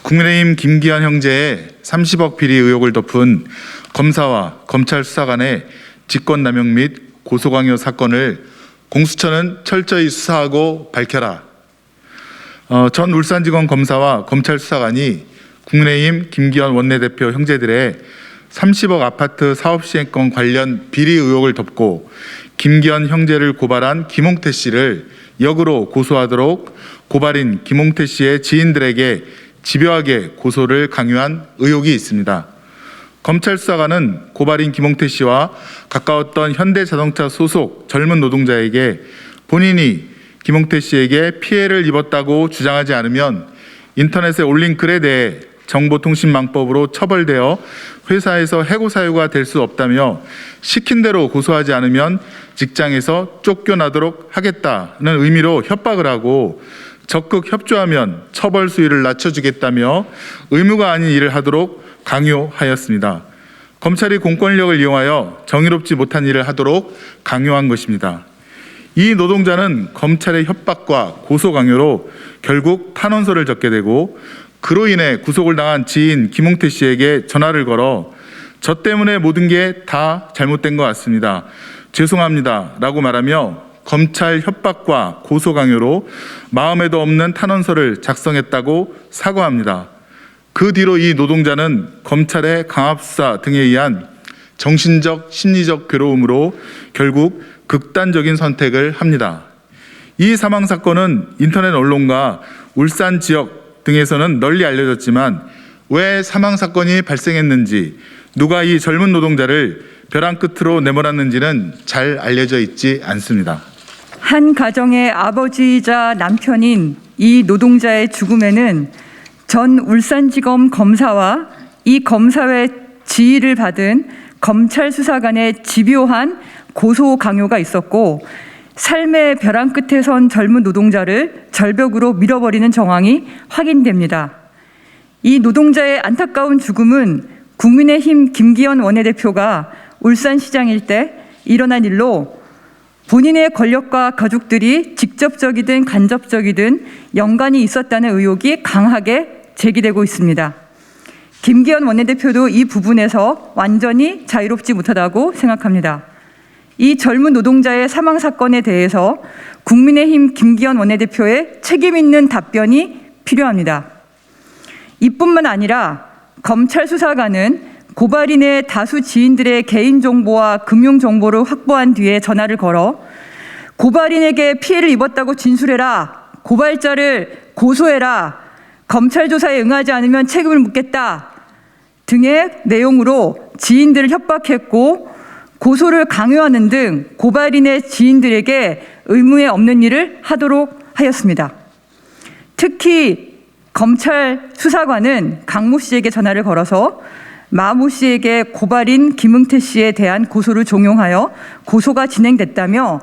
국민의힘 김기현 형제의 30억 비리 의혹을 덮은 검사와 검찰 수사관의 직권남용 및 고소강요 사건을 공수처는 철저히 수사하고 밝혀라. 전 울산지검 검사와 검찰 수사관이 국민의힘 김기현 원내대표 형제들의 30억 아파트 사업시행권 관련 비리 의혹을 덮고 김기현 형제를 고발한 김홍태 씨를 역으로 고소하도록 고발인 김홍태 씨의 지인들에게 집요하게 고소를 강요한 의혹이 있습니다. 검찰 수사관은 고발인 김홍태 씨와 가까웠던 현대자동차 소속 젊은 노동자에게 본인이 김홍태 씨에게 피해를 입었다고 주장하지 않으면 인터넷에 올린 글에 대해 정보통신망법으로 처벌되어 회사에서 해고 사유가 될 수 없다며 시킨 대로 고소하지 않으면 직장에서 쫓겨나도록 하겠다는 의미로 협박을 하고 적극 협조하면 처벌 수위를 낮춰주겠다며 의무가 아닌 일을 하도록 강요하였습니다. 검찰이 공권력을 이용하여 정의롭지 못한 일을 하도록 강요한 것입니다. 이 노동자는 검찰의 협박과 고소 강요로 결국 탄원서를 적게 되고 그로 인해 구속을 당한 지인 김홍태 씨에게 전화를 걸어 저 때문에 모든 게 다 잘못된 것 같습니다. 죄송합니다 라고 말하며 검찰 협박과 고소 강요로 마음에도 없는 탄원서를 작성했다고 사과합니다. 그 뒤로 이 노동자는 검찰의 강압수사 등에 의한 정신적, 심리적 괴로움으로 결국 극단적인 선택을 합니다. 이 사망 사건은 인터넷 언론과 울산 지역 등에서는 널리 알려졌지만 왜 사망 사건이 발생했는지, 누가 이 젊은 노동자를 벼랑 끝으로 내몰았는지는 잘 알려져 있지 않습니다. 한 가정의 아버지이자 남편인 이 노동자의 죽음에는 전 울산지검 검사와 이 검사의 지휘를 받은 검찰 수사관의 집요한 고소 강요가 있었고, 삶의 벼랑 끝에 선 젊은 노동자를 절벽으로 밀어버리는 정황이 확인됩니다. 이 노동자의 안타까운 죽음은 국민의힘 김기현 원내대표가 울산시장일 때 일어난 일로 본인의 권력과 가족들이 직접적이든 간접적이든 연관이 있었다는 의혹이 강하게 제기되고 있습니다. 김기현 원내대표도 이 부분에서 완전히 자유롭지 못하다고 생각합니다. 이 젊은 노동자의 사망 사건에 대해서 국민의힘 김기현 원내대표의 책임 있는 답변이 필요합니다. 이뿐만 아니라 검찰 수사관은 고발인의 다수 지인들의 개인정보와 금융정보를 확보한 뒤에 전화를 걸어 고발인에게 피해를 입었다고 진술해라, 고발자를 고소해라, 검찰 조사에 응하지 않으면 책임을 묻겠다 등의 내용으로 지인들을 협박했고 고소를 강요하는 등 고발인의 지인들에게 의무에 없는 일을 하도록 하였습니다. 특히 검찰 수사관은 강모 씨에게 전화를 걸어서 마모 씨에게 고발인 김흥태 씨에 대한 고소를 종용하여 고소가 진행됐다며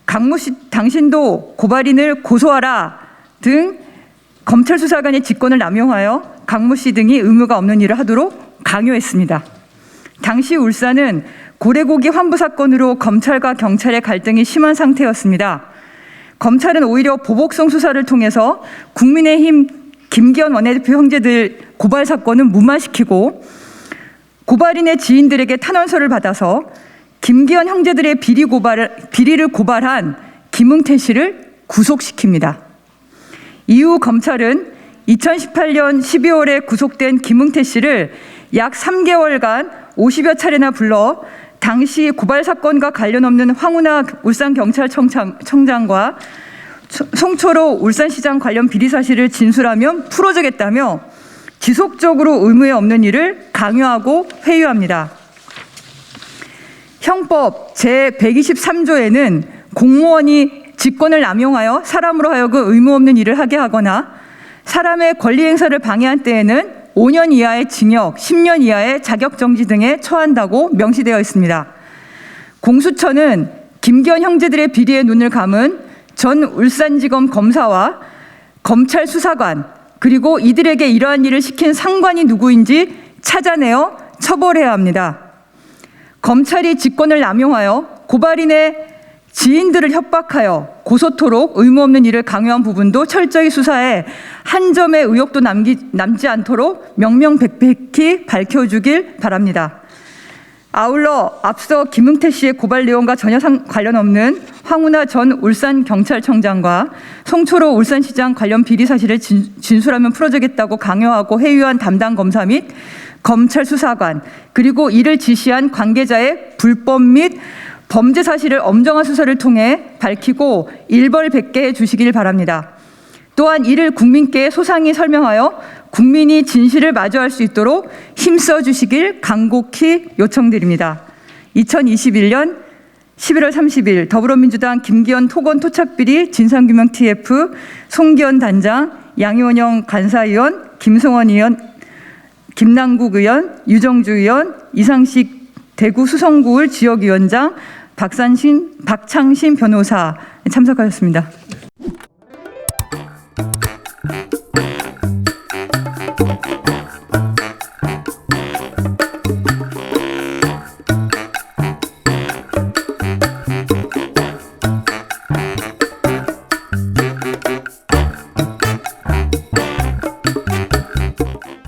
강모 씨 당신도 고발인을 고소하라 등 검찰 수사관의 직권을 남용하여 강모 씨 등이 의무가 없는 일을 하도록 강요했습니다. 당시 울산은 고래고기 환부 사건으로 검찰과 경찰의 갈등이 심한 상태였습니다. 검찰은 오히려 보복성 수사를 통해서 국민의힘 김기현 원내대표 형제들 고발 사건은 무마시키고 고발인의 지인들에게 탄원서를 받아서 김기현 형제들의 비리를 고발한 김흥태 씨를 구속시킵니다. 이후 검찰은 2018년 12월에 구속된 김흥태 씨를 약 3개월간 50여 차례나 불러 당시 고발 사건과 관련 없는 황운하 울산경찰청장과 송초로 울산시장 관련 비리 사실을 진술하면 풀어주겠다며 지속적으로 의무에 없는 일을 강요하고 회유합니다. 형법 제123조에는 공무원이 직권을 남용하여 사람으로 하여금 의무 없는 일을 하게 하거나 사람의 권리 행사를 방해한 때에는 5년 이하의 징역, 10년 이하의 자격정지 등에 처한다고 명시되어 있습니다. 공수처는 김기현 형제들의 비리에 눈을 감은 전 울산지검 검사와 검찰 수사관 그리고 이들에게 이러한 일을 시킨 상관이 누구인지 찾아내어 처벌해야 합니다. 검찰이 직권을 남용하여 고발인의 지인들을 협박하여 고소토록 의무 없는 일을 강요한 부분도 철저히 수사해 한 점의 의혹도 남지 않도록 명명백백히 밝혀주길 바랍니다. 아울러 앞서 김응태 씨의 고발 내용과 전혀 관련 없는 황운하 전 울산경찰청장과 송초로 울산시장 관련 비리 사실을 진술하면 풀어주겠다고 강요하고 회유한 담당 검사 및 검찰 수사관, 그리고 이를 지시한 관계자의 불법 및 범죄 사실을 엄정한 수사를 통해 밝히고 일벌백계해 주시길 바랍니다. 또한 이를 국민께 소상히 설명하여 국민이 진실을 마주할 수 있도록 힘써 주시길 간곡히 요청드립니다. 2021년 11월 30일 더불어민주당 김기현 토건 토착비리 진상규명 TF 송기현 단장, 양효영 간사위원, 김성원 의원, 김남국 의원, 유정주 의원, 이상식 대구 수성구을 지역위원장, 박창신 변호사 참석하셨습니다.